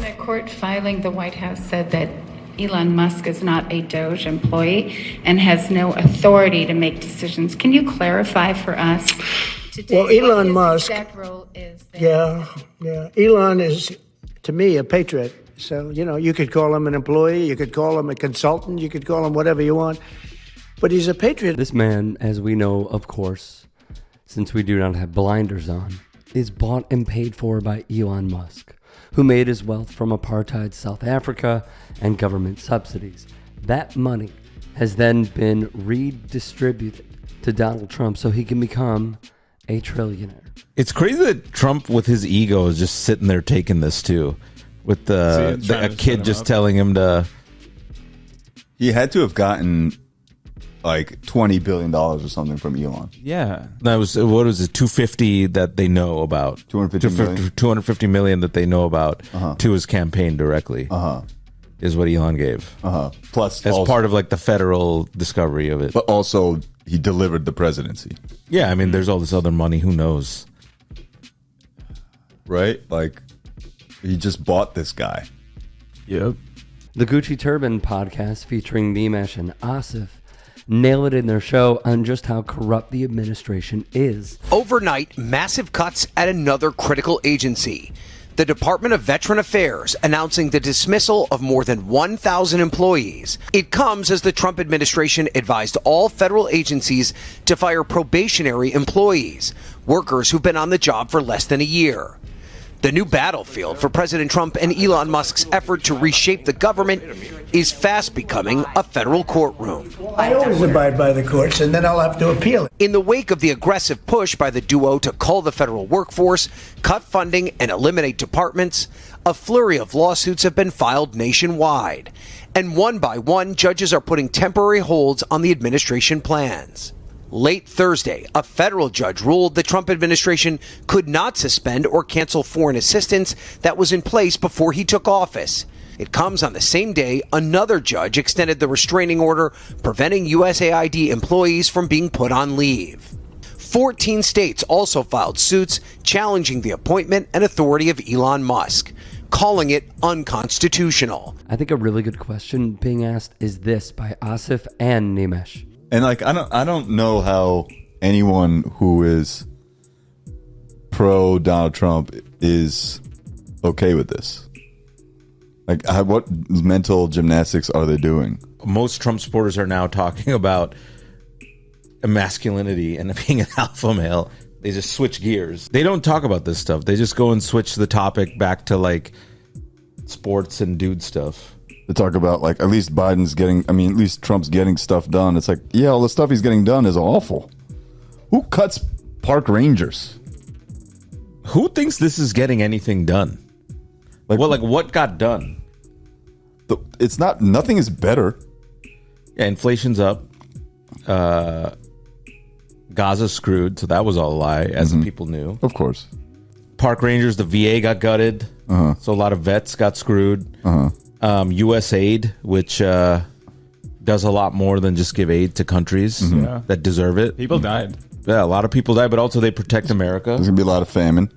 a court filing, the White House said that Elon Musk is not a DOJ employee and has no authority to make decisions. Can you clarify for us today well, Elon Musk, exact role is there? Yeah. Elon is, to me, a patriot. So, you could call him an employee, you could call him a consultant, you could call him whatever you want. But he's a patriot. This man, as we know, of course, since we do not have blinders on, is bought and paid for by Elon Musk, who made his wealth from apartheid South Africa and government subsidies. That money has then been redistributed to Donald Trump so he can become a trillionaire. It's crazy that Trump, with his ego, is just sitting there taking this too, with a kid just telling him to. He had to have gotten like $20 billion or something from Elon. Yeah, that was what was it? 250 that they know about. 250 million that they know about to his campaign directly. Is what Elon gave. Plus, as part of like the federal discovery of it. But also, he delivered the presidency. Yeah, I mean, there's all this other money. Who knows? Right? Like, he just bought this guy. Yep. The Gucci Turban podcast featuring Nimesh and Asif nail it in their show on just how corrupt the administration is. Overnight, massive cuts at another critical agency. The Department of Veteran Affairs announcing the dismissal of more than 1,000 employees. It comes as the Trump administration advised all federal agencies to fire probationary employees, workers who've been on the job for less than a year. The new battlefield for President Trump and Elon Musk's effort to reshape the government is fast becoming a federal courtroom. I always abide by the courts, and then I'll have to appeal it. In the wake of the aggressive push by the duo to cull the federal workforce, cut funding, and eliminate departments, a flurry of lawsuits have been filed nationwide. And one by one, judges are putting temporary holds on the administration plans. Late Thursday, a federal judge ruled the Trump administration could not suspend or cancel foreign assistance that was in place before he took office. It comes on the same day another judge extended the restraining order preventing USAID employees from being put on leave. 14 states also filed suits challenging the appointment and authority of Elon Musk, calling it unconstitutional. I think a really good question being asked is this by Asif and Nimesh. And like, I don't know how anyone who is pro Donald Trump is okay with this. Like, what mental gymnastics are they doing? Most Trump supporters are now talking about masculinity and being an alpha male. They just switch gears. They don't talk about this stuff. They just go and switch the topic back to like sports and dude stuff. To talk about, like, at least at least Trump's getting stuff done. It's like, yeah, all the stuff he's getting done is awful. Who cuts park rangers? Who thinks this is getting anything done? Like, what got done? It's not, nothing is better. Yeah, inflation's up. Gaza's screwed, so that was all a lie, as the people knew. Of course. Park rangers, the VA got gutted, so a lot of vets got screwed. USAID, which does a lot more than just give aid to countries that deserve it. People died. Yeah, a lot of people died, but also they protect America. There's going to be a lot of famine.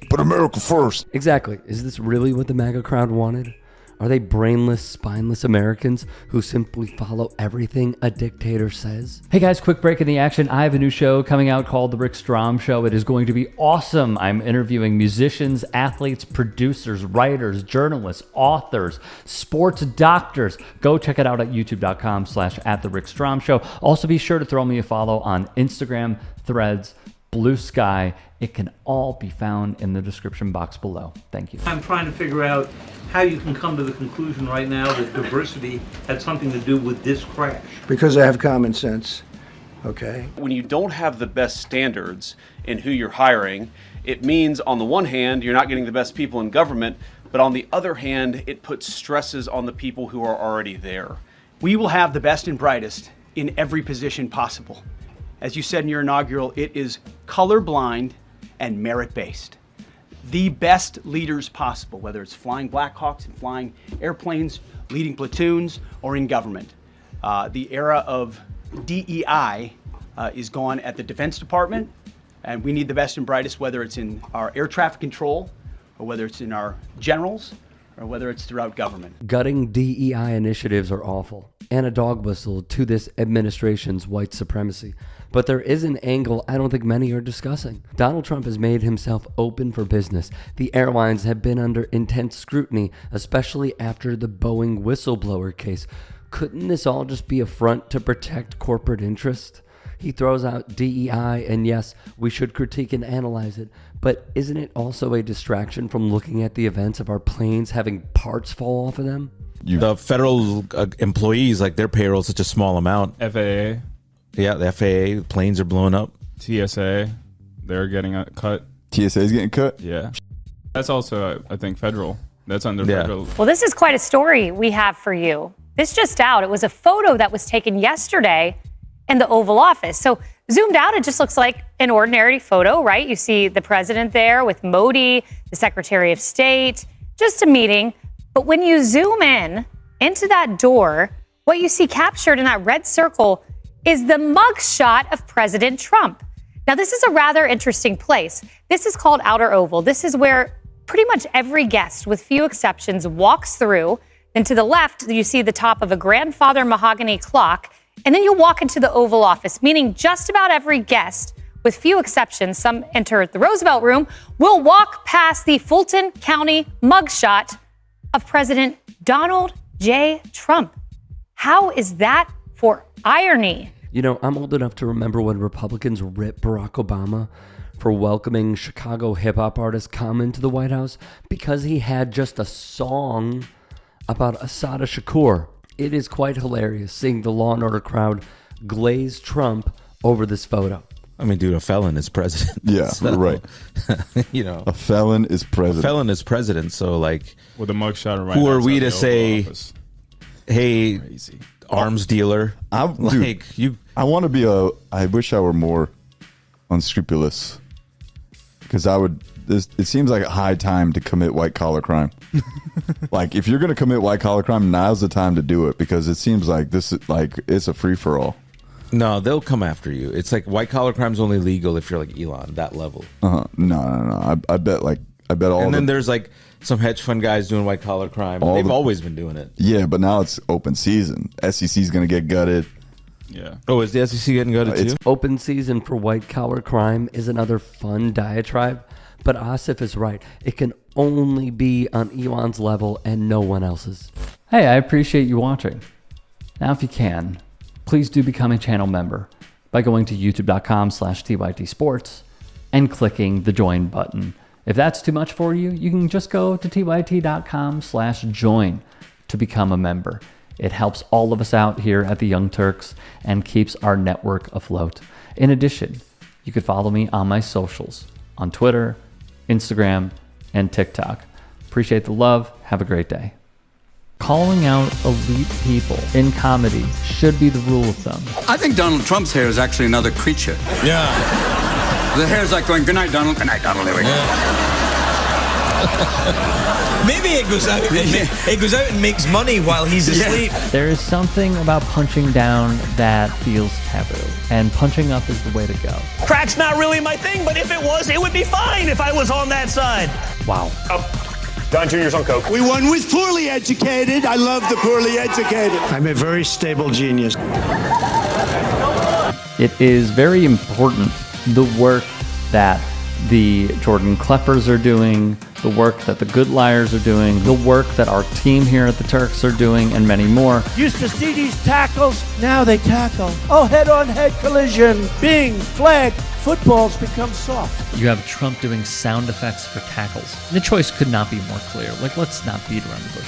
Put America first. Exactly. Is this really what the MAGA crowd wanted? Are they brainless, spineless Americans who simply follow everything a dictator says? Hey guys, quick break in the action. I have a new show coming out called The Rick Strom Show. It is going to be awesome. I'm interviewing musicians, athletes, producers, writers, journalists, authors, sports doctors. Go check it out at youtube.com/@TheRickStromShow. Also be sure to throw me a follow on Instagram, Threads, Blue Sky. It can all be found in the description box below. Thank you. I'm trying to figure out how you can come to the conclusion right now that diversity had something to do with this crash. Because I have common sense, okay? When you don't have the best standards in who you're hiring, it means on the one hand, you're not getting the best people in government, but on the other hand, it puts stresses on the people who are already there. We will have the best and brightest in every position possible. As you said in your inaugural, it is colorblind and merit-based. The best leaders possible, whether it's flying Blackhawks and flying airplanes, leading platoons, or in government. The era of DEI is gone at the Defense Department, and we need the best and brightest, whether it's in our air traffic control or whether it's in our generals, or whether it's throughout government. Gutting DEI initiatives are awful and a dog whistle to this administration's white supremacy. But there is an angle I don't think many are discussing. Donald Trump has made himself open for business. The airlines have been under intense scrutiny, especially after the Boeing whistleblower case. Couldn't this all just be a front to protect corporate interest? He throws out DEI, and yes, we should critique and analyze it, but isn't it also a distraction from looking at the events of our planes having parts fall off of them? The federal employees, like their payroll is such a small amount. FAA. Yeah, the FAA, planes are blowing up. TSA, they're getting cut. TSA is getting cut? Yeah. That's also, I think, federal. That's under federal. Well, this is quite a story we have for you. This just out. It was a photo that was taken yesterday in the Oval Office. So zoomed out, it just looks like an ordinary photo, right? You see the president there with Modi, the Secretary of State, just a meeting. But when you zoom in into that door, what you see captured in that red circle is the mugshot of President Trump. Now, this is a rather interesting place. This is called Outer Oval. This is where pretty much every guest, with few exceptions, walks through. And to the left, you see the top of a grandfather mahogany clock. And then you walk into the Oval Office, meaning just about every guest, with few exceptions, some enter the Roosevelt Room, will walk past the Fulton County mugshot of President Donald J. Trump. How is that for irony? You know, I'm old enough to remember when Republicans ripped Barack Obama for welcoming Chicago hip-hop artist Common to the White House because he had just a song about Assata Shakur. It is quite hilarious seeing the Law and Order crowd glaze Trump over this photo. I mean, dude, a felon is president. Yeah, so, right. You know, a felon is president. A felon is president. So, like, with a mugshot, right? Who are we to say, hey, crazy arms dealer? I want to be I wish I were more unscrupulous, because it seems like a high time to commit white collar crime. Like, if you're going to commit white collar crime, now's the time to do it, because it seems like this is like it's a free for all. No, they'll come after you. It's like white collar crime's only legal if you're like Elon, that level. No. I bet all. And then there's like some hedge fund guys doing white collar crime. They've always been doing it. Yeah, but now it's open season. SEC's going to get gutted. Yeah. Oh, is the SEC getting gutted too? Open season for white collar crime is another fun diatribe. But Asif is right. It can only be on Elon's level and no one else's. Hey, I appreciate you watching. Now, if you can, please do become a channel member by going to youtube.com/TYT Sports and clicking the join button. If that's too much for you, you can just go to tyt.com/join to become a member. It helps all of us out here at the Young Turks and keeps our network afloat. In addition, you could follow me on my socials on Twitter, Instagram, and TikTok. Appreciate the love. Have a great day. Calling out elite people in comedy should be the rule of thumb. I think Donald Trump's hair is actually another creature. Yeah. The hair's like going, good night, Donald. Good night, Donald. There we go. Maybe it goes out. It goes out and makes money while he's asleep. There is something about punching down that feels taboo, and punching up is the way to go. Crack's not really my thing, but if it was, it would be fine if I was on that side. Wow. Don Jr.'s on coke. We won with poorly educated. I love the poorly educated. I'm a very stable genius. It is very important, the work that the Jordan Kleppers are doing, the work that the Good Liars are doing, the work that our team here at the Turks are doing, and many more. Used to see these tackles, now they tackle. Oh, head-on-head collision. Bing, flag, footballs become soft. You have Trump doing sound effects for tackles. The choice could not be more clear. Like, let's not beat around the bush.